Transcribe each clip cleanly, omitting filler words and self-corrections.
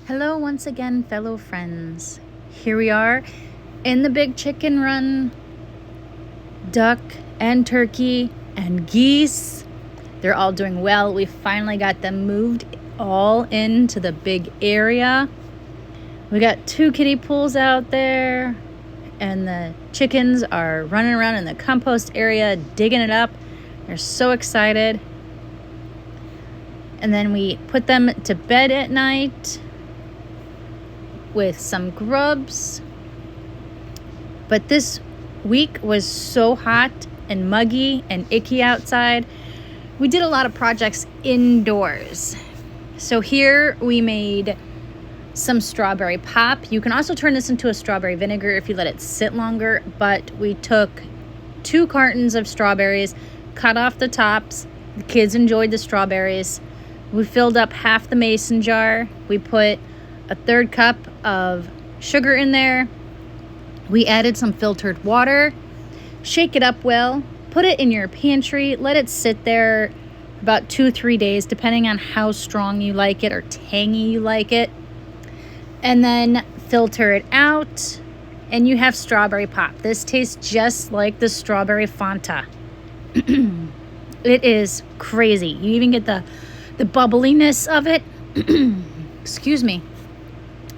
Hello once again, fellow friends. Here we are in the big chicken run. Duck and turkey and geese, they're all doing well. We finally got them moved all into the big area. We got 2 kiddie pools out there, and the chickens are running around in the compost area, digging it up. They're so excited. And then we put them to bed at night with some grubs. But this week was so hot and muggy and icky outside. We did a lot of projects indoors. So here we made some strawberry pop. You can also turn this into a strawberry vinegar if you let it sit longer, but we took 2 cartons of strawberries, cut off the tops. The kids enjoyed the strawberries. We filled up half the mason jar. We put a 1/3 cup of sugar in there. We added some filtered water. Shake it up well. Put it in your pantry. Let it sit there about 2-3 days, depending on how strong you like it or tangy you like it. And then filter it out, and you have strawberry pop. This tastes just like the strawberry Fanta. It is crazy. You even get the bubbliness of it. Excuse me.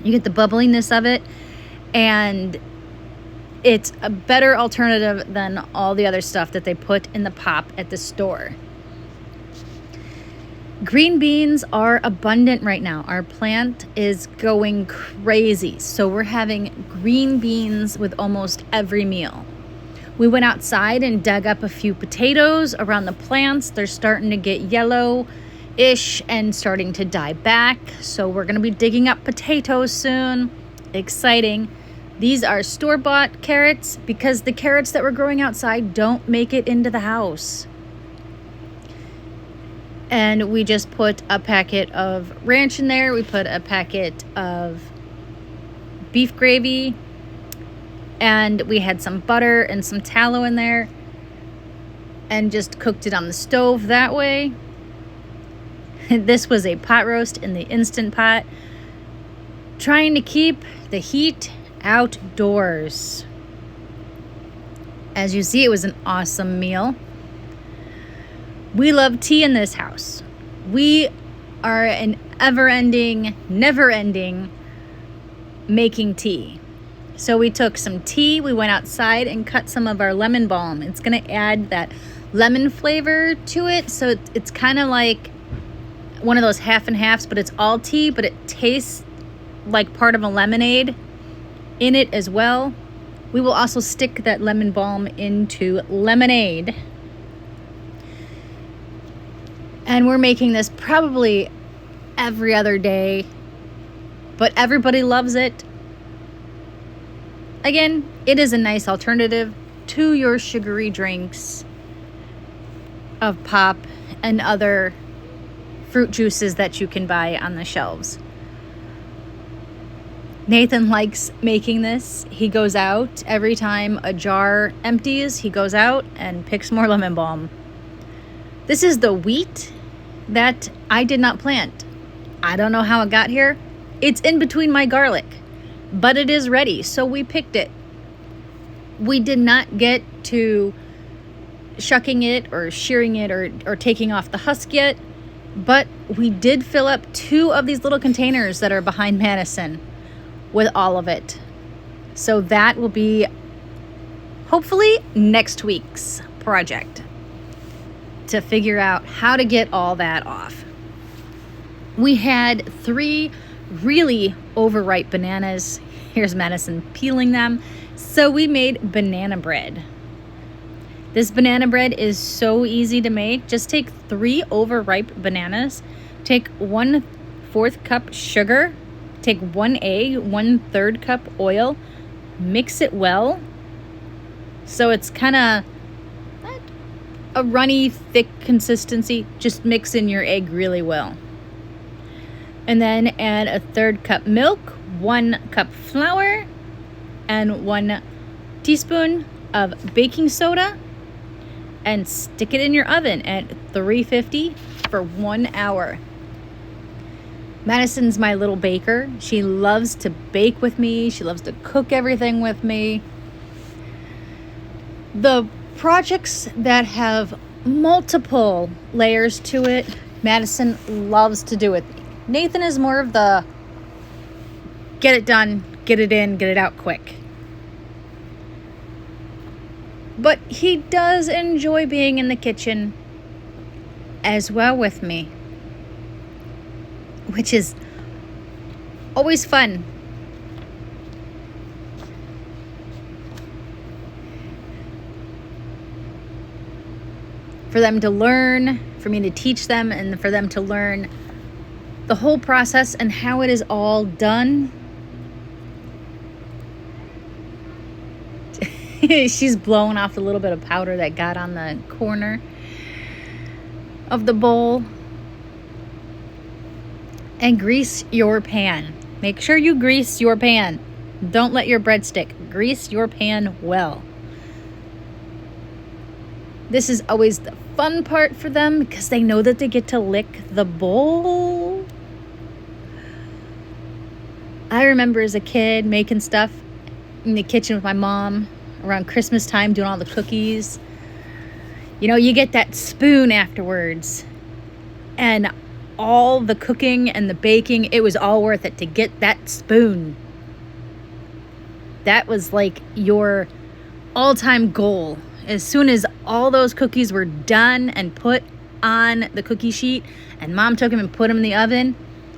You get the bubbliness of it, and it's a better alternative than all the other stuff that they put in the pop at the store. Green beans are abundant right now. Our plant is going crazy, so we're having green beans with almost every meal. We went outside and dug up a few potatoes around the plants. They're starting to get yellow-ish and starting to die back, so we're going to be digging up potatoes soon. Exciting. These are store-bought carrots because the carrots that we're growing outside don't make it into the house. And we just put a packet of ranch in there. We put a packet of beef gravy, and we had some butter and some tallow in there, and just cooked it on the stove that way. This was a pot roast in the Instant Pot, trying to keep the heat outdoors. As you see, it was an awesome meal. We love tea in this house. We are an never-ending making tea. So we took some tea, we went outside and cut some of our lemon balm. It's going to add that lemon flavor to it, so it's kind of like one of those half and halves, but it's all tea, but it tastes like part of a lemonade in it as well. We will also stick that lemon balm into lemonade. And we're making this probably every other day, but everybody loves it. Again, it is a nice alternative to your sugary drinks of pop and other fruit juices that you can buy on the shelves. Nathan likes making this. He goes out every time a jar empties. He goes out and picks more lemon balm. This is the wheat that I did not plant. I don't know how it got here. It's in between my garlic, but it is ready, so we picked it. We did not get to shucking it or shearing it or taking off the husk yet, but we did fill up 2 of these little containers that are behind Madison with all of it. So that will be hopefully next week's project, to figure out how to get all that off. We had 3 really overripe bananas. Here's Madison peeling them. So we made banana bread. This banana bread is so easy to make. Just take 3 overripe bananas, take 1/4 cup sugar, take 1 egg, 1/3 cup oil, mix it well so it's kind of a runny, thick consistency. Just mix in your egg really well. And then add a 1/3 cup milk, 1 cup flour, and 1 teaspoon of baking soda, and stick it in your oven at 350 for 1 hour. Madison's my little baker. She loves to bake with me. She loves to cook everything with me. The projects that have multiple layers to it, Madison loves to do with me. Nathan is more of the get it done, get it in, get it out quick. But he does enjoy being in the kitchen as well with me, which is always fun. For them to learn, for me to teach them, and for them to learn the whole process and how it is all done. She's blowing off a little bit of powder that got on the corner of the bowl. And grease your pan. Make sure you grease your pan. Don't let your bread stick. Grease your pan well. This is always the fun part for them because they know that they get to lick the bowl. I remember as a kid making stuff in the kitchen with my mom around Christmas time, doing all the cookies. You know, you get that spoon afterwards. And all the cooking and the baking, it was all worth it to get that spoon. That was like your all-time goal. As soon as all those cookies were done and put on the cookie sheet, and Mom took them and put them in the oven,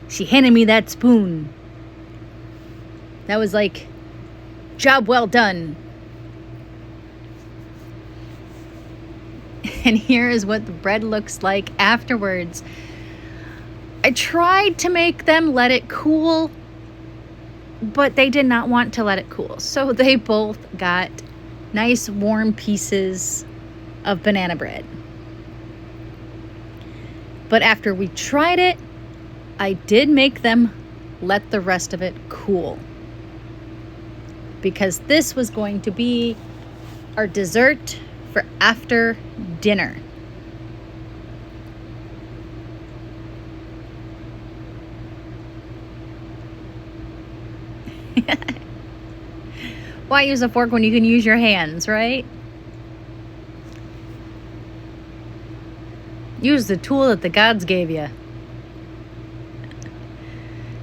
she handed me that spoon. That was like, job well done. And here is what the bread looks like afterwards. I tried to make them let it cool, but they did not want to let it cool. So they both got nice warm pieces of banana bread. But after we tried it, I did make them let the rest of it cool, because this was going to be our dessert for after dinner. Why use a fork when you can use your hands, right? Use the tool that the gods gave you.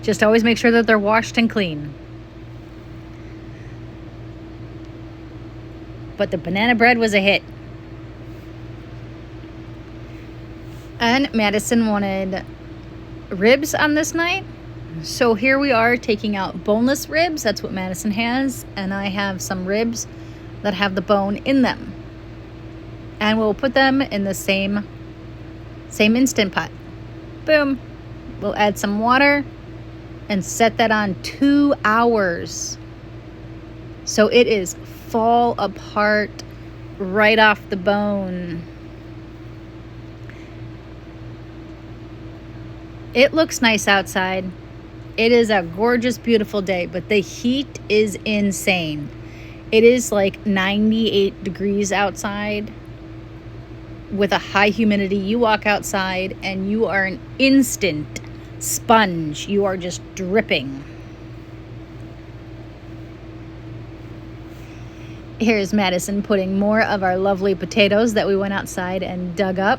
Just always make sure that they're washed and clean. But the banana bread was a hit. And Madison wanted ribs on this night. So here we are taking out boneless ribs. That's what Madison has. And I have some ribs that have the bone in them. And we'll put them in the same Instant Pot. Boom. We'll add some water and set that on 2 hours. So it is fall apart right off the bone. It looks nice outside. It is a gorgeous, beautiful day, but the heat is insane. It is like 98 degrees outside with a high humidity. You walk outside and you are an instant sponge. You are just dripping. Here's Madison putting more of our lovely potatoes that we went outside and dug up.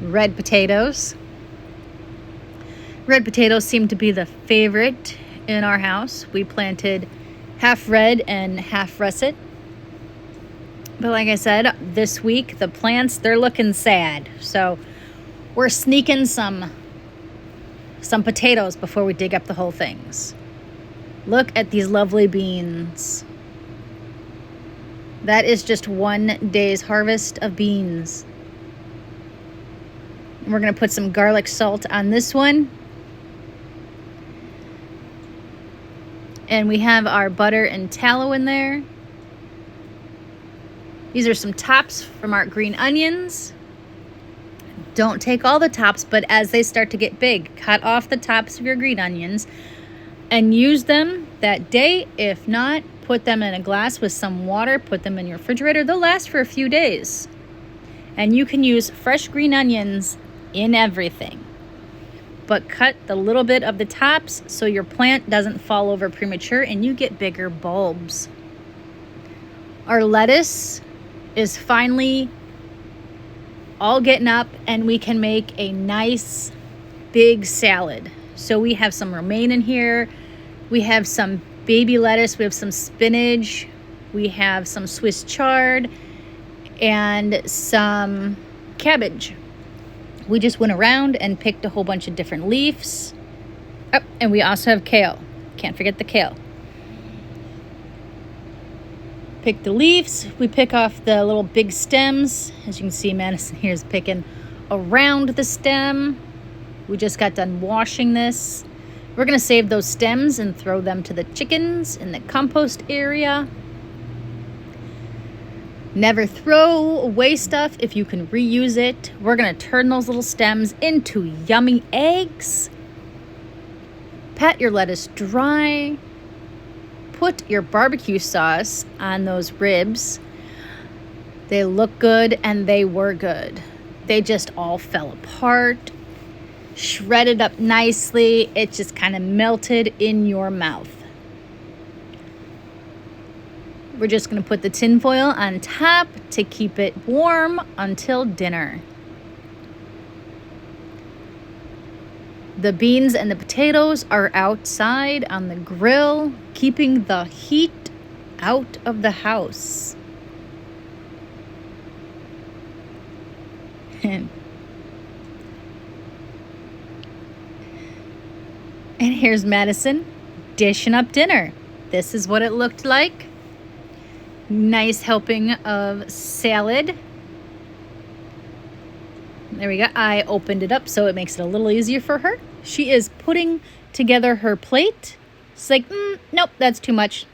Red potatoes. Red potatoes seem to be the favorite in our house. We planted half red and half russet. But like I said, this week, the plants, they're looking sad. So we're sneaking some potatoes before we dig up the whole things. Look at these lovely beans. That is just one day's harvest of beans. We're going to put some garlic salt on this one. And we have our butter and tallow in there. These are some tops from our green onions. Don't take all the tops, but as they start to get big, cut off the tops of your green onions and use them that day. If not, put them in a glass with some water, put them in your refrigerator. They'll last for a few days. And you can use fresh green onions in everything. but cut the little bit of the tops so your plant doesn't fall over premature and you get bigger bulbs. Our lettuce is finally all getting up and we can make a nice big salad. So we have some romaine in here. We have some baby lettuce. We have some spinach. We have some Swiss chard and some cabbage. We just went around and picked a whole bunch of different leaves. Oh, and we also have kale. Can't forget the kale. Pick the leaves. We pick off the little big stems. As you can see, Madison here is picking around the stem. We just got done washing this. We're going to save those stems and throw them to the chickens in the compost area. Never throw away stuff if you can reuse it. We're going to turn those little stems into yummy eggs. Pat your lettuce dry. Put your barbecue sauce on those ribs. They look good and they were good. They just all fell apart. Shredded up nicely. It just kind of melted in your mouth. We're just going to put the tin foil on top to keep it warm until dinner. The beans and the potatoes are outside on the grill, keeping the heat out of the house. And here's Madison dishing up dinner. This is what it looked like. Nice helping of salad. There we go. I opened it up so it makes it a little easier for her. She is putting together her plate. She's like, nope, that's too much.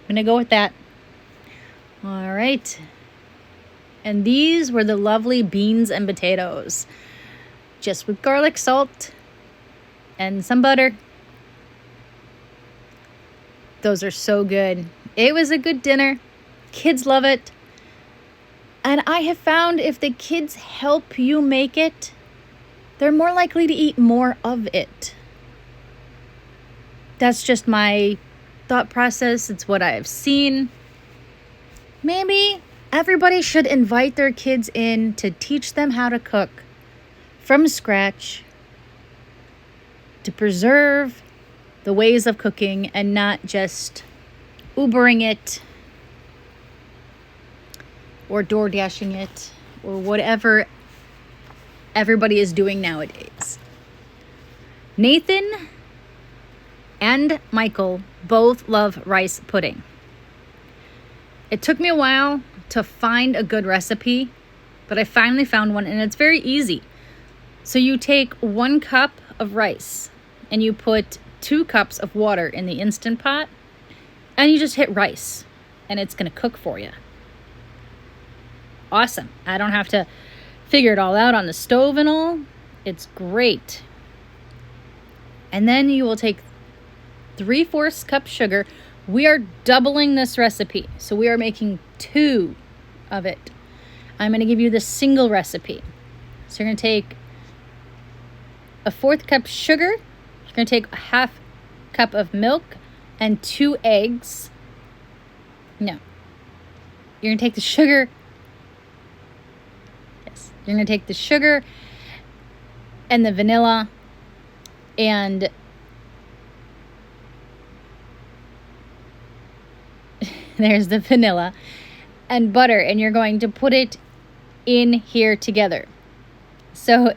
I'm going to go with that. All right. And these were the lovely beans and potatoes. Just with garlic, salt, and some butter. Those are so good. It was a good dinner. Kids love it. And I have found if the kids help you make it, they're more likely to eat more of it. That's just my thought process. It's what I have seen. Maybe everybody should invite their kids in to teach them how to cook from scratch, to preserve the ways of cooking and not just Ubering it or door dashing it or whatever everybody is doing nowadays. Nathan and Michael both love rice pudding. It took me a while to find a good recipe, but I finally found one and it's very easy. So you take 1 cup of rice and you put 2 cups of water in the Instant Pot and you just hit rice and it's going to cook for you. Awesome. I don't have to figure it all out on the stove and all. It's great. And then you will take 3/4 cup sugar. We are doubling this recipe. So we are making 2 of it. I'm going to give you the single recipe. So you're going to take a 1/4 cup sugar. You're going to take a 1/2 cup of milk and 2 eggs. No. You're going to take the sugar. You're going to take the sugar and the vanilla and there's the vanilla and butter, and you're going to put it in here together. So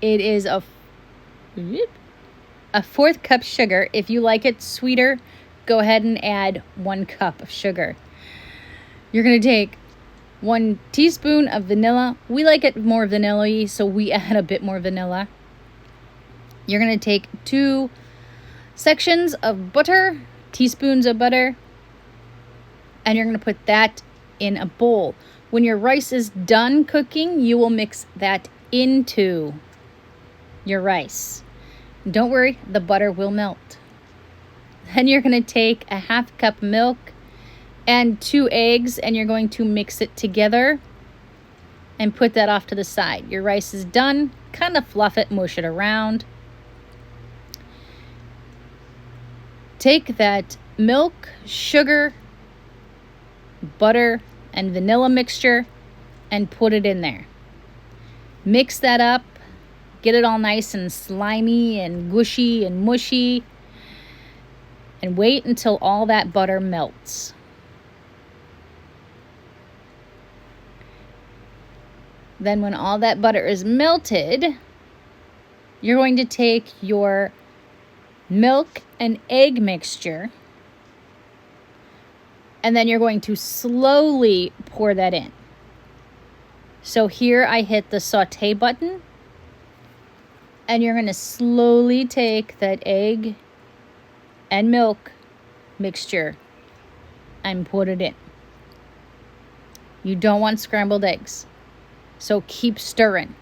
it is a 1/4 cup sugar. If you like it sweeter, go ahead and add 1 cup of sugar. You're going to take 1 teaspoon of vanilla. We like it more vanilla-y, so we add a bit more vanilla. You're going to take 2 sections of butter, teaspoons of butter, and you're going to put that in a bowl. When your rice is done cooking, you will mix that into your rice. Don't worry, the butter will melt. Then you're going to take a 1/2 cup milk and 2 eggs, and you're going to mix it together and put that off to the side. Your rice is done. Kind of fluff it, mush it around. take that milk, sugar, butter, and vanilla mixture and put it in there. Mix that up. Get it all nice and slimy and gushy and mushy. And wait until all that butter melts. Then when all that butter is melted, you're going to take your milk and egg mixture, and then you're going to slowly pour that in. So here I hit the saute button, and you're going to slowly take that egg and milk mixture and put it in. You don't want scrambled eggs, so keep stirring.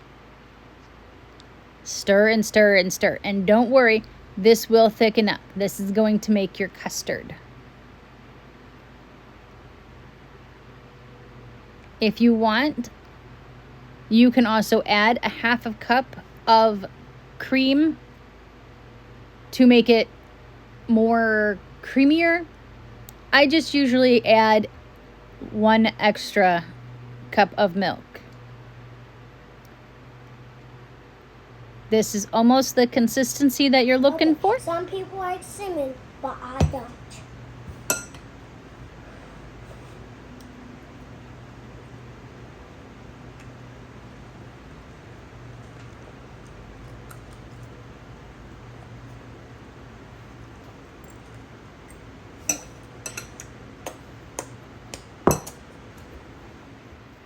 Stir and stir and stir. And don't worry, this will thicken up. This is going to make your custard. If you want, you can also add a half a cup of cream to make it more creamier. I just usually add 1 extra cup of milk. This is almost the consistency that you're looking for. Some people like cinnamon, but I don't.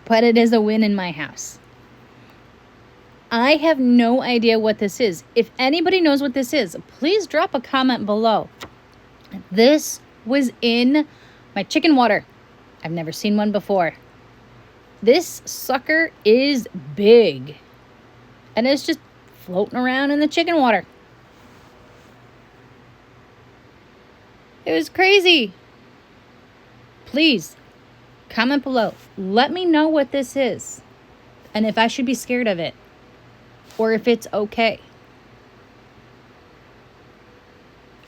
But it is a win in my house. I have no idea what this is. If anybody knows what this is, please drop a comment below. This was in my chicken water. I've never seen one before. This sucker is big. And it's just floating around in the chicken water. It was crazy. Please, comment below. Let me know what this is. And if I should be scared of it. Or if it's okay.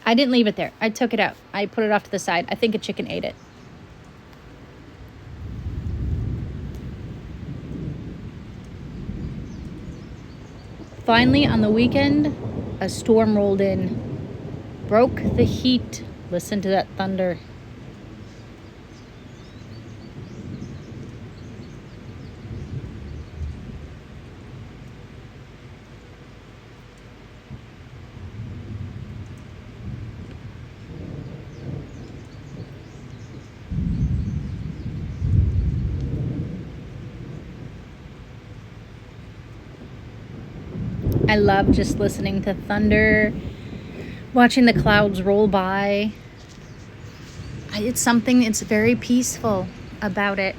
I didn't leave it there. I took it out. I put it off to the side. I think a chicken ate it. Finally, on the weekend, a storm rolled in. Broke the heat. Listen to that thunder. I love just listening to thunder, watching the clouds roll by. It's something that's very peaceful about it.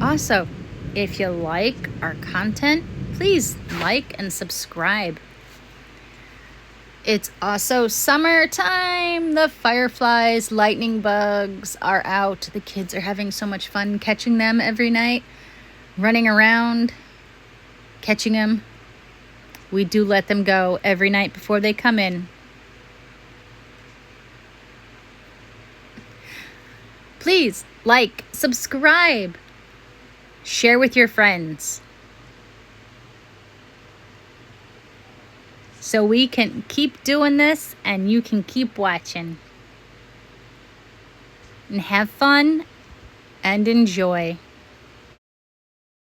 Also, if you like our content, please like and subscribe. It's also summertime. The fireflies, lightning bugs are out. The kids are having so much fun catching them every night. Running around, catching them. We do let them go every night before they come in. Please like, subscribe, share with your friends so we can keep doing this and you can keep watching. And have fun and enjoy.